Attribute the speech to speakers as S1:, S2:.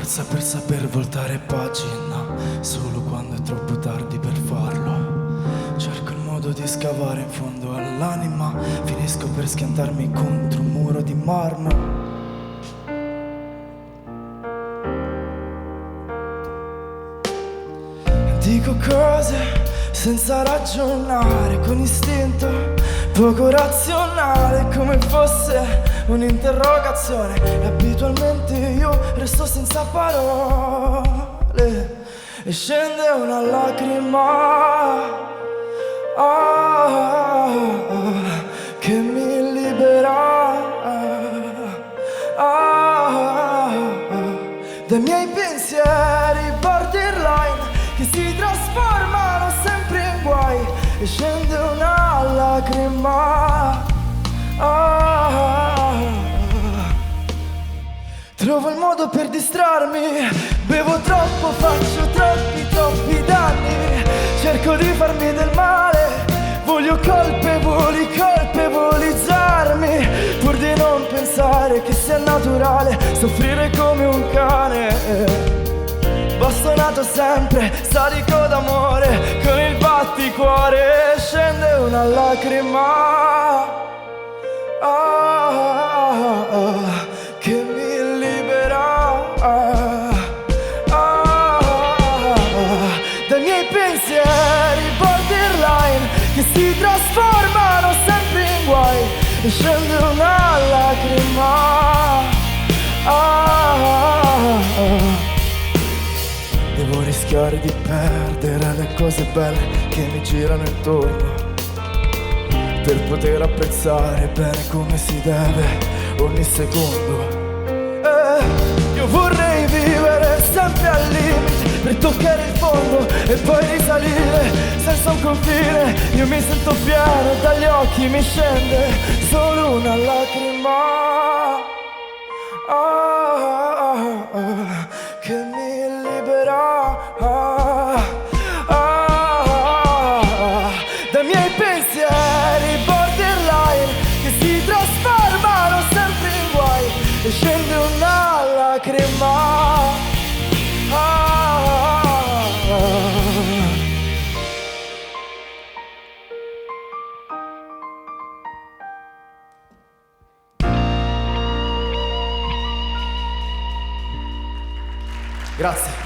S1: forza per saper voltare pagina, solo quando è troppo tardi per farlo. Cerco il modo di scavare in fondo all'anima, finisco per schiantarmi contro un muro di marmo. Dico cose senza ragionare, con istinto poco razionale, come fosse un'interrogazione. E abitualmente io resto senza parole e scende una lacrima che mi libera dai miei pensieri borderline che si trasformano sempre in guai, e scende una lacrima. Trovo il modo per distrarmi, bevo troppo, faccio troppi danni, cerco di farmi del male, voglio colpevolizzarmi, pur di non pensare che sia naturale soffrire come un cane. Bastonato sempre, sadico d'amore, con il batticuore scende una lacrima che mi libera dai miei pensieri borderline che si trasformano sempre in guai, e scende una lacrima. Devo rischiare di perdere le cose belle che mi girano intorno, per poter apprezzare bene come si deve ogni secondo. Io vorrei vivere sempre al limite, per toccare il fondo e poi risalire senza un confine. Io mi sento pieno, dagli occhi mi scende solo una lacrima che mi libera dai miei pensieri borderline che si trasformano sempre in guai, e scende una lacrima. Grazie.